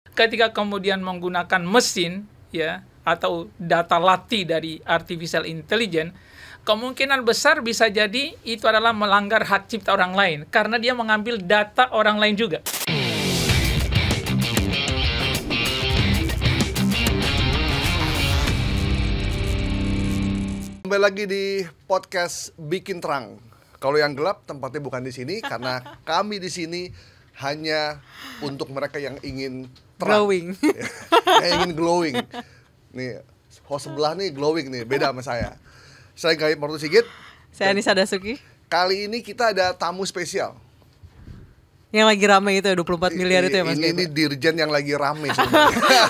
Ketika kemudian menggunakan mesin ya atau data latih dari artificial intelligence, kemungkinan besar bisa jadi itu adalah melanggar hak cipta orang lain karena dia mengambil data orang lain juga. Kembali lagi di podcast Bikin Terang. Kalau yang gelap tempatnya bukan di sini karena kami di sini hanya untuk mereka yang ingin terang. Glowing. Yang ingin glowing. Nih, host sebelah nih glowing nih, beda sama saya. Saya Gaib Martu Sigit. Saya Anissa Dasuki. Kali ini kita ada tamu spesial. Yang lagi rame itu ya, 24 miliar itu ya Mas. Ini dirjen yang lagi rame sebenarnya.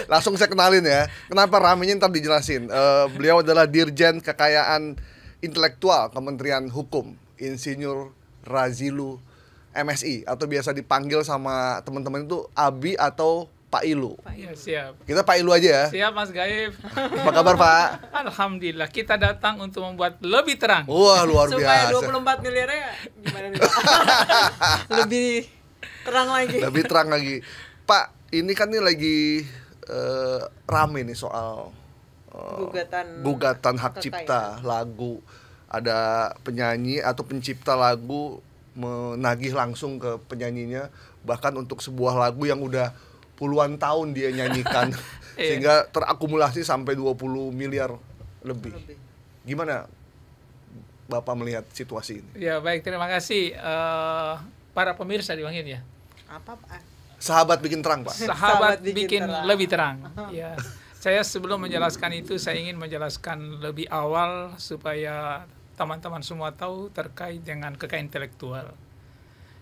Langsung saya kenalin ya. Kenapa ramenya ntar dijelasin. Beliau adalah Dirjen Kekayaan Intelektual Kementerian Hukum, Insinyur Razilu MSI, atau biasa dipanggil sama teman-teman itu Abi atau Pak Ilu. Ya, siap. Kita Pak Ilu aja ya. Siap Mas Gaib. Apa kabar Pak? Alhamdulillah kita datang untuk membuat lebih terang. Wah, luar Supaya biasa. 24 miliarnya gimana nih Pak? Lebih terang lagi. Lebih terang lagi. Pak, ini kan nih lagi rame nih soal gugatan hak cipta lagu. Ada penyanyi atau pencipta lagu menagih langsung ke penyanyinya, bahkan untuk sebuah lagu yang udah puluhan tahun dia nyanyikan sehingga terakumulasi sampai 20 miliar lebih. Gimana Bapak melihat situasi ini? Ya baik, terima kasih para pemirsa dipanggil ya. Apa Pak? Sahabat Bikin Terang Pak. Sahabat bikin terang. lebih terang. Ya. Saya sebelum menjelaskan itu saya ingin menjelaskan lebih awal supaya teman-teman semua tahu terkait dengan kekayaan intelektual.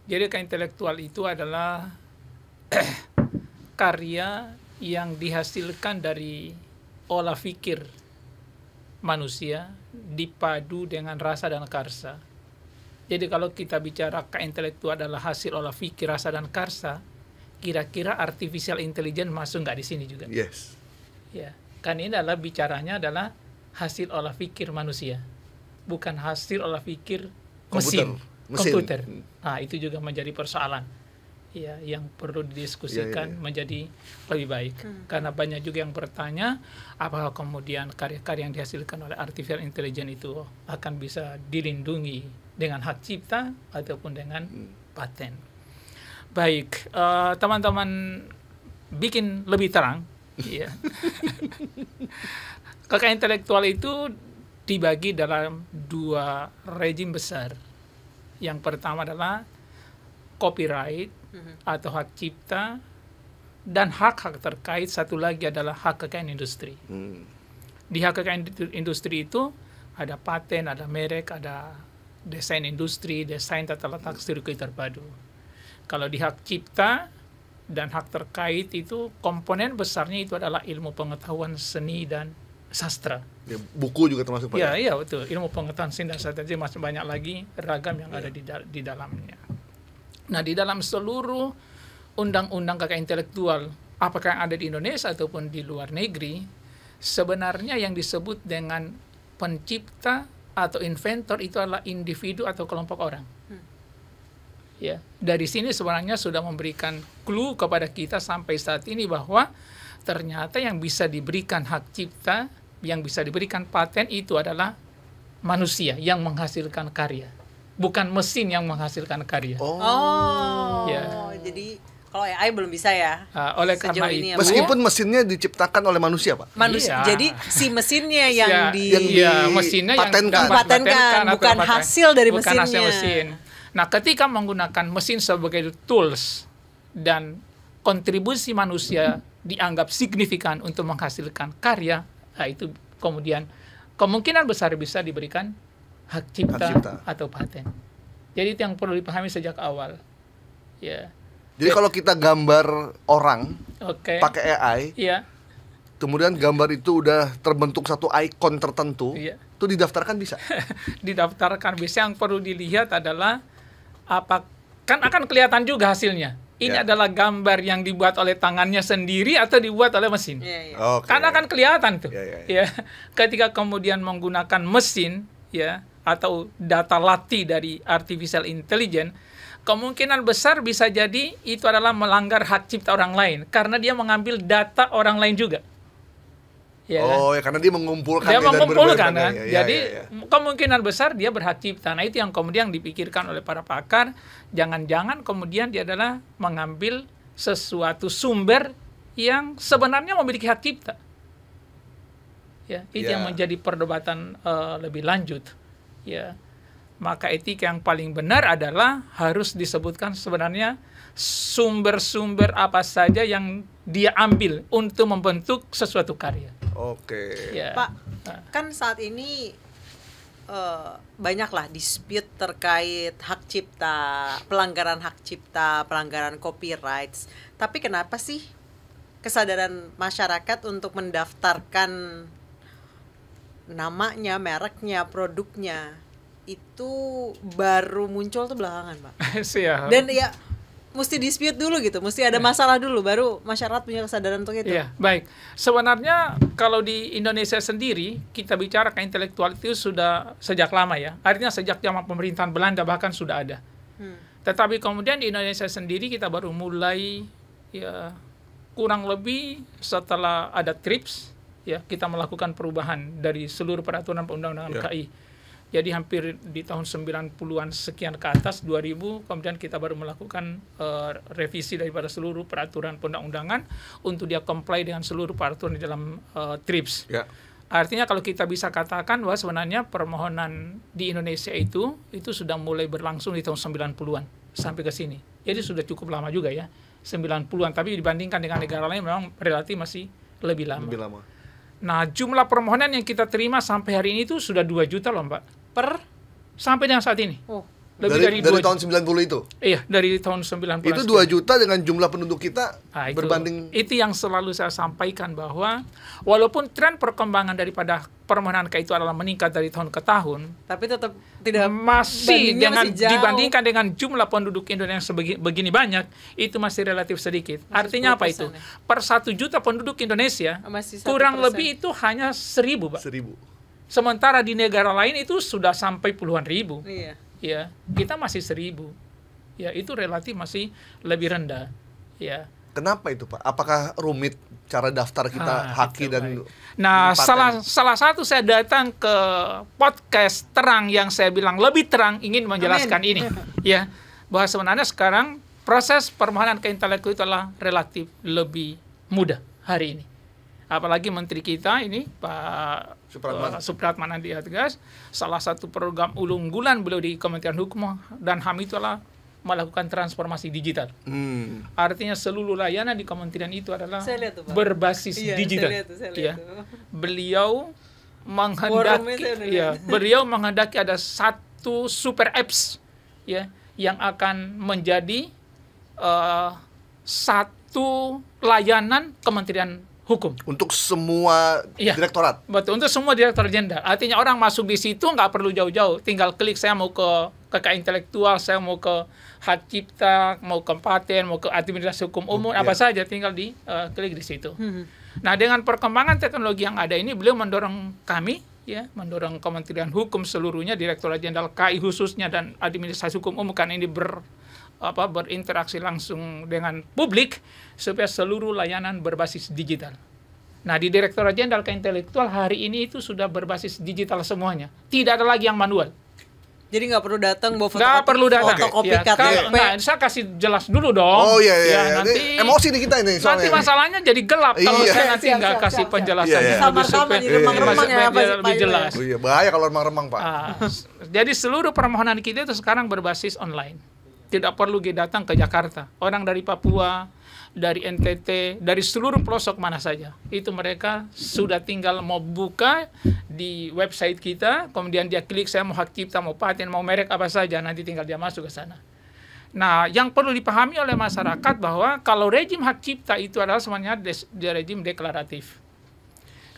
Jadi kekayaan intelektual itu adalah karya yang dihasilkan dari olah pikir manusia dipadu dengan rasa dan karsa. Jadi kalau kita bicara kekayaan intelektual adalah hasil olah pikir, rasa dan karsa, kira-kira artificial intelligence masuk nggak di sini juga? Yes. Ya, kan ini adalah bicaranya adalah hasil olah pikir manusia, bukan hasil olah pikir mesin. Komputer. Nah, itu juga menjadi persoalan. Ya, yang perlu didiskusikan menjadi lebih baik. Karena banyak juga yang bertanya, apakah kemudian karya-karya yang dihasilkan oleh artificial intelligence itu akan bisa dilindungi dengan hak cipta ataupun dengan paten. Baik, teman-teman bikin lebih terang. Ya. Kekayaan intelektual itu dibagi dalam dua rejim besar. Yang pertama adalah copyright atau hak cipta, dan hak-hak terkait satu lagi adalah hak kekayaan industri. Di hak kekayaan industri itu ada paten, ada merek, ada desain industri, desain tata letak sirkuit terpadu. Kalau di hak cipta dan hak terkait itu komponen besarnya itu adalah ilmu pengetahuan seni dan sastra. Ya, buku juga termasuk Pak. Iya betul. Ilmu pengetahuan seni dan sastra, jadi masih banyak lagi ragam yang ada di dalamnya. Nah, di dalam seluruh undang-undang kekayaan intelektual, apakah yang ada di Indonesia ataupun di luar negeri, sebenarnya yang disebut dengan pencipta atau inventor itu adalah individu atau kelompok orang. Ya, dari sini sebenarnya sudah memberikan clue kepada kita sampai saat ini bahwa ternyata yang bisa diberikan hak cipta, yang bisa diberikan paten itu adalah manusia yang menghasilkan karya, bukan mesin yang menghasilkan karya. Ya. Jadi kalau AI belum bisa ya. Oleh karena itu, meskipun mesinnya diciptakan oleh manusia Pak. Manusia. Jadi si mesinnya yang mesinnya dipatenkan, bukan hasil dari bukan mesinnya. Hasil mesin. Nah, ketika menggunakan mesin sebagai tools dan kontribusi manusia dianggap signifikan untuk menghasilkan karya, nah itu kemudian kemungkinan besar bisa diberikan hak cipta atau paten. Jadi itu yang perlu dipahami sejak awal. Ya. Jadi kalau kita gambar orang pakai AI, kemudian gambar itu udah terbentuk satu ikon tertentu, itu didaftarkan bisa? Didaftarkan bisa. Yang perlu dilihat adalah kan akan kelihatan juga hasilnya. Ini adalah gambar yang dibuat oleh tangannya sendiri atau dibuat oleh mesin. Kan akan kelihatan tuh. Ya. Ketika kemudian menggunakan mesin, ya, atau data latih dari artificial intelligence, kemungkinan besar bisa jadi itu adalah melanggar hak cipta orang lain karena dia mengambil data orang lain juga. Ya, oh ya, karena dia mengumpulkan. Dia mengumpulkan kan. Ya, Jadi kemungkinan besar dia berhak cipta. Nah itu yang kemudian dipikirkan oleh para pakar. Jangan-jangan kemudian dia adalah mengambil sesuatu sumber yang sebenarnya memiliki hak cipta. Ya, itu yang menjadi perdebatan lebih lanjut. Ya, maka etika yang paling benar adalah harus disebutkan sebenarnya sumber-sumber apa saja yang dia ambil untuk membentuk sesuatu karya. Oke. Ya. Pak, kan saat ini banyaklah dispute terkait hak cipta, pelanggaran hak cipta, pelanggaran copyright. Tapi kenapa sih kesadaran masyarakat untuk mendaftarkan namanya, mereknya, produknya itu baru muncul tuh belakangan, Pak? Siap. Dan ya mesti dispute dulu gitu, mesti ada masalah dulu baru masyarakat punya kesadaran untuk itu. Iya, baik. Sebenarnya kalau di Indonesia sendiri kita bicara ke intelektual itu sudah sejak lama ya. Artinya sejak zaman pemerintahan Belanda bahkan sudah ada. Tetapi kemudian di Indonesia sendiri kita baru mulai ya kurang lebih setelah ada TRIPS ya kita melakukan perubahan dari seluruh peraturan perundang-undangan KI. Jadi hampir di tahun 90-an sekian ke atas, 2000, kemudian kita baru melakukan revisi daripada seluruh peraturan perundang-undangan untuk dia comply dengan seluruh peraturan di dalam TRIPS. Ya. Artinya kalau kita bisa katakan bahwa sebenarnya permohonan di Indonesia itu sudah mulai berlangsung di tahun 90-an sampai ke sini. Jadi sudah cukup lama juga ya, 90-an. Tapi dibandingkan dengan negara lain memang relatif masih lebih lama. Lebih lama. Nah, jumlah permohonan yang kita terima sampai hari ini itu sudah 2 juta loh, Mbak. Sampai dengan saat ini. Oh. Lebih dari tahun 90 itu? Iya, dari tahun 90. Itu 2 juta dengan jumlah penduduk kita berbanding... Itu yang selalu saya sampaikan bahwa walaupun tren perkembangan daripada permohonan KI itu adalah meningkat dari tahun ke tahun, tapi tetap tidak masih dibandingkan dengan jumlah penduduk Indonesia begini banyak, itu masih relatif sedikit. Artinya apa itu? Per 1 juta penduduk Indonesia, kurang lebih itu hanya 1.000, Pak. 1.000. Sementara di negara lain itu sudah sampai puluhan ribu. Iya. Ya, kita masih 1.000. Ya, itu relatif masih lebih rendah. Ya. Kenapa itu, Pak? Apakah rumit cara daftar kita haki dan Nah, salah satu saya datang ke podcast Terang yang saya bilang lebih terang ingin menjelaskan ini. Ya, bahwa sebenarnya sekarang proses permohonan ke intelektual itu adalah relatif lebih mudah hari ini. Apalagi menteri kita ini Pak Supratman Andi Adgas, salah satu program unggulan beliau di Kementerian Hukum dan HAM itu adalah melakukan transformasi digital. Artinya seluruh layanan di kementerian itu adalah berbasis digital. Saya lihat beliau menghendaki ada satu super apps ya yang akan menjadi satu layanan Kementerian Hukum untuk semua direktorat. Betul, untuk semua direktorat jenderal. Artinya orang masuk di situ nggak perlu jauh-jauh, tinggal klik saya mau ke KK intelektual, saya mau ke hak cipta, mau ke paten, mau ke administrasi hukum umum, apa saja tinggal di klik di situ. Nah, dengan perkembangan teknologi yang ada ini, beliau mendorong kami ya, mendorong Kementerian Hukum seluruhnya, Direktorat Jenderal KI khususnya dan administrasi hukum umum kan ini berinteraksi langsung dengan publik supaya seluruh layanan berbasis digital. Nah, di Direktorat Jenderal Intelektual hari ini itu sudah berbasis digital semuanya. Tidak ada lagi yang manual. Jadi nggak perlu datang bawa fotokopi KTP. Nah, saya kasih jelas dulu dong. Oh iya. Nanti emosi nih kita ini soalnya. Nanti masalahnya jadi gelap kalau saya nanti nggak kasih penjelasan sama-sama jadi remang-remang ya lebih jelas. Oh iya, bahaya kalau remang-remang, Pak. Jadi seluruh permohonan kita itu sekarang berbasis online. Tidak perlu datang ke Jakarta. Orang dari Papua, dari NTT, dari seluruh pelosok mana saja. Itu mereka sudah tinggal mau buka di website kita, kemudian dia klik saya mau hak cipta, mau paten, mau merek apa saja, nanti tinggal dia masuk ke sana. Nah, yang perlu dipahami oleh masyarakat bahwa kalau rejim hak cipta itu adalah sebenarnya rejim deklaratif.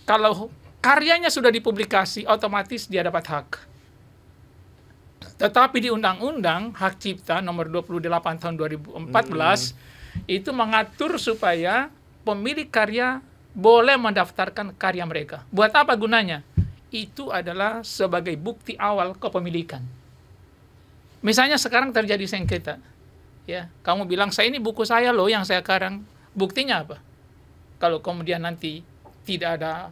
Kalau karyanya sudah dipublikasi, otomatis dia dapat hak. Tetapi di Undang-Undang Hak Cipta nomor 28 tahun 2014 itu mengatur supaya pemilik karya boleh mendaftarkan karya mereka. Buat apa gunanya? Itu adalah sebagai bukti awal kepemilikan. Misalnya sekarang terjadi sengketa. Ya, kamu bilang saya ini buku saya loh yang saya karang. Buktinya apa? Kalau kemudian nanti tidak ada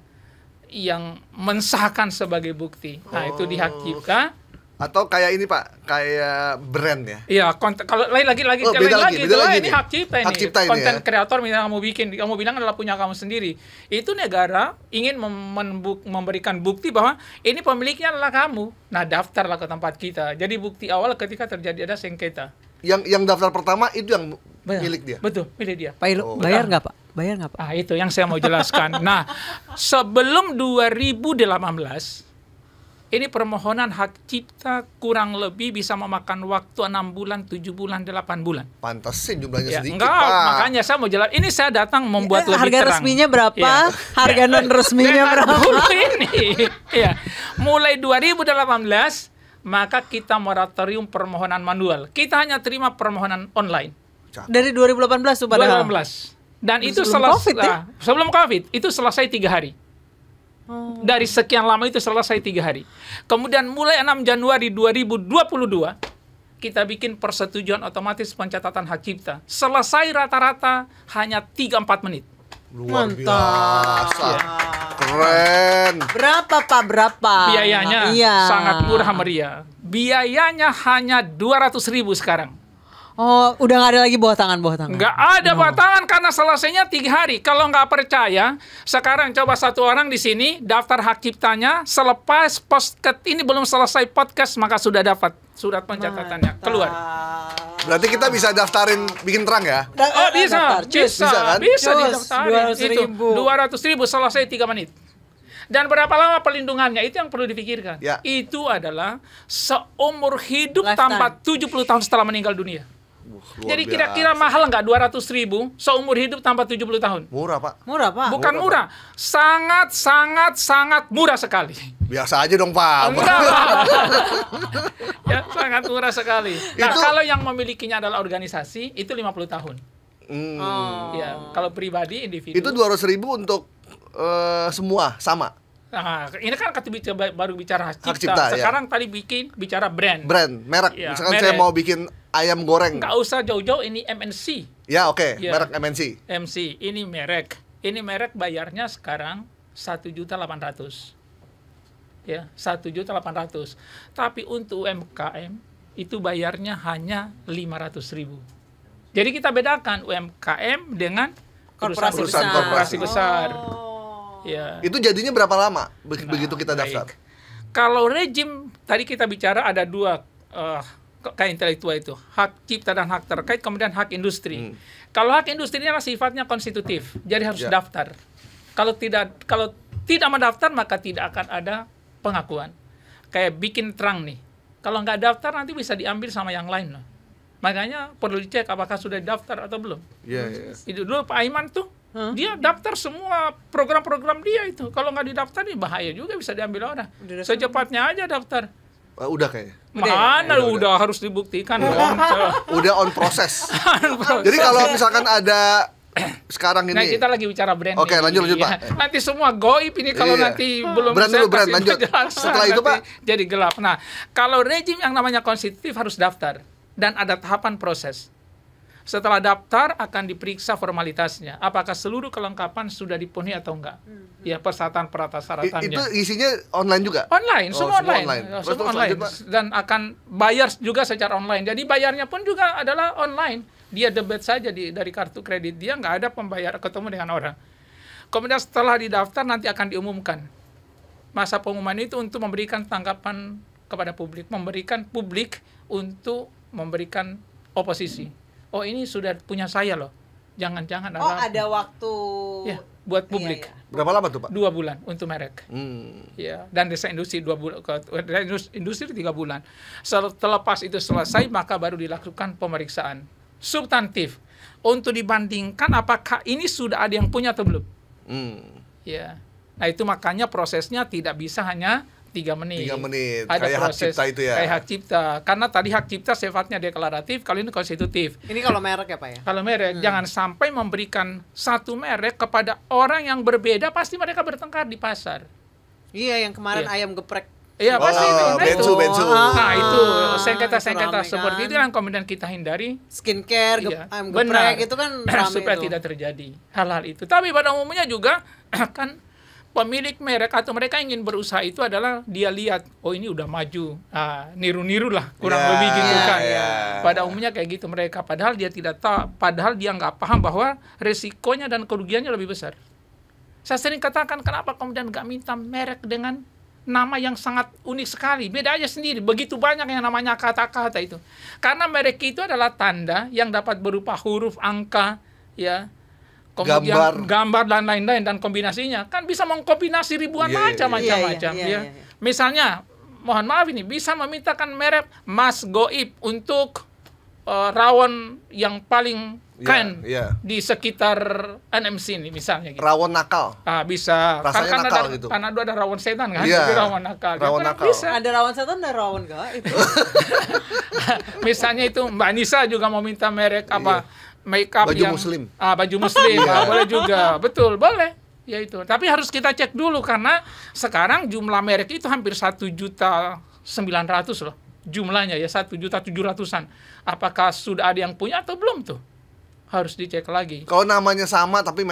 yang mensahkan sebagai bukti. Nah, itu di hak cipta. Atau kayak ini Pak, kayak brand ya? Iya, kalau lain lagi ini hak cipta ini. Hak cipta ini konten ya? kreator misalnya kamu bilang adalah punya kamu sendiri. Itu negara ingin memberikan bukti bahwa ini pemiliknya adalah kamu. Nah, daftarlah ke tempat kita. Jadi bukti awal ketika terjadi ada sengketa. Yang daftar pertama itu yang milik dia. Betul, milik dia. Pak Irul, bayar nggak Pak? Bayar nggak Pak? Ah, itu yang saya mau jelaskan. Nah, sebelum 2018 ini permohonan hak cipta kurang lebih bisa memakan waktu 6 bulan, 7 bulan, 8 bulan. Pantesin jumlahnya Ya, sedikit, enggak, Pak. makanya saya mau jelas. Ini saya datang membuat lebih harga terang. resminya berapa? Ya. Harga non resminya berapa? Dulu ini. Ya. Mulai 2018 maka kita moratorium permohonan manual. Kita hanya terima permohonan online. Dari 2018 tuh padahal. 2018. Dan itu sebelum COVID, ya? Sebelum COVID itu selesai 3 hari. Dari sekian lama itu selesai 3 hari. Kemudian mulai 6 Januari 2022 kita bikin persetujuan otomatis pencatatan hak cipta. Selesai rata-rata hanya 3-4 menit. Luar biasa. Keren. Berapa Pak? Berapa? Biayanya sangat murah meriah. Biayanya hanya 200.000 sekarang. Oh, udah nggak ada lagi bawah tangan. Nggak ada bawah tangan karena selesainya 3 hari. Kalau nggak percaya, sekarang coba satu orang di sini daftar hak ciptanya. Selepas podcast ini belum selesai podcast, maka sudah dapat surat pencatatannya keluar. Berarti kita bisa daftarin bikin terang ya? Oh, bisa kan? Bisa didaftarin. 200.000 selesai 3 menit. Dan berapa lama pelindungannya? Itu yang perlu dipikirkan. Ya. Itu adalah seumur hidup Lifetime. tanpa 70 tahun setelah meninggal dunia. Jadi kira-kira mahal nggak 200.000 seumur hidup tanpa 70 tahun? Murah Pak. Murah Pak. Bukan murah. Sangat murah sekali. Biasa aja dong Pak. Enggak. Ya, sangat murah sekali. Nah, kalau yang memilikinya adalah organisasi, itu 50 tahun. Ya, kalau pribadi, individu. Itu 200.000 untuk semua sama. Nah, ini kan baru bicara hak cipta. cipta, Sekarang tadi bicara brand. Merek. Ya, Misalkan merek. saya mau bikin ayam goreng. Nggak usah jauh-jauh, ini MNC. Ya oke, Ya. merek MNC. MC, ini merek. Ini merek bayarnya sekarang 1.800.000. Ya, 1.800.000. Tapi untuk UMKM itu bayarnya hanya 500.000. Jadi kita bedakan UMKM dengan Korporasi korporasi besar. Ya. Itu jadinya berapa lama begitu kita daftar? Kalau rejim tadi kita bicara ada 2 kayak intelektual itu, hak cipta dan hak terkait, kemudian hak industri. Kalau hak industri ini sifatnya konstitutif, jadi harus daftar. Kalau tidak mendaftar maka tidak akan ada pengakuan. Kayak bikin terang nih, kalau nggak daftar nanti bisa diambil sama yang lain loh. Makanya perlu dicek apakah sudah daftar atau belum. Iya. Itu dulu Pak Aiman tuh, dia daftar semua program-program dia itu. Kalau nggak didaftar ini bahaya juga, bisa diambil orang. Secepatnya aja daftar. Udah kayaknya. Mana udah harus dibuktikan dong. Udah on proses. Jadi kalau misalkan ada sekarang ini. Nah, kita lagi bicara brand. Oke, lanjut Pak. Nanti semua goib ini kalau nanti belum brand dulu, brand lanjut. Setelah itu Pak jadi gelap. Nah, kalau rejim yang namanya konstitutif harus daftar dan ada tahapan proses. Setelah daftar akan diperiksa formalitasnya, apakah seluruh kelengkapan sudah dipenuhi atau enggak. Ya, persyaratan-persyaratannya. Itu isinya online juga? Online, semua online. Terus online. Dan akan bayar juga secara online. Jadi bayarnya pun juga adalah online. Dia debit saja dari kartu kredit dia, nggak ada pembayar ketemu dengan orang. Kemudian setelah didaftar nanti akan diumumkan. Masa pengumuman itu untuk memberikan tanggapan kepada publik, memberikan publik untuk memberikan oposisi. Oh, ini sudah punya saya loh. Jangan-jangan ada waktu ya, buat publik. Iya. Berapa lama tuh Pak? 2 bulan untuk merek. Ya, dan desa industri 2 bulan, industri 3 bulan. Selepas itu selesai maka baru dilakukan pemeriksaan substantif untuk dibandingkan apakah ini sudah ada yang punya atau belum. Ya. Nah, itu makanya prosesnya tidak bisa hanya 3 menit. 3 menit. Ada kayak proses, hak cipta itu ya. Kayak hak cipta. Karena tadi hak cipta sifatnya deklaratif, kalau ini konstitutif. Ini kalau merek ya Pak ya? Kalau merek, jangan sampai memberikan satu merek kepada orang yang berbeda, pasti mereka bertengkar di pasar. Iya, yang kemarin ayam geprek Iya pasti bensu. Nah itu sengketa seperti itu yang kemudian kita hindari. Skincare, geprek itu kan supaya tidak terjadi hal-hal itu. Tapi pada umumnya juga kan pemilik merek atau mereka ingin berusaha itu adalah dia lihat, oh ini udah maju, niru-niru lah kurang lebih gitu kan. Pada umumnya kayak gitu mereka. Padahal dia tidak tahu, padahal dia nggak paham bahwa resikonya dan kerugiannya lebih besar. Saya sering katakan kenapa kemudian nggak minta merek dengan nama yang sangat unik sekali, beda aja sendiri. Begitu banyak yang namanya kata-kata itu. Karena merek itu adalah tanda yang dapat berupa huruf, angka, ya, kemudian gambar dan lain-lain, dan kombinasinya kan bisa mengkombinasi ribuan macam-macam. Misalnya, mohon maaf ini bisa memintakan merek Mas Goib untuk rawon yang paling di sekitar NMC ini misalnya gitu. Rawon nakal. Bisa. Rasanya nakal gitu. Karena ada rawon setan kan, jadi rawon nakal. Rawon nakal. Bisa. Ada rawon setan, ada rawon gaib. Misalnya itu Mbak Nisa juga mau minta merek apa? Makeup baju yang muslim. Baju muslim. Boleh juga. Betul, boleh. Ya itu. Tapi harus kita cek dulu karena sekarang jumlah merek itu hampir 1.900.000 loh. Jumlahnya ya 1.700.000-an. Apakah sudah ada yang punya atau belum tuh? Harus dicek lagi. Kalau namanya sama tapi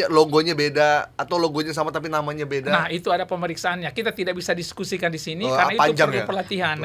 logonya beda, atau logonya sama tapi namanya beda. Nah, itu ada pemeriksaannya. Kita tidak bisa diskusikan di sini karena itu perlu pelatihan.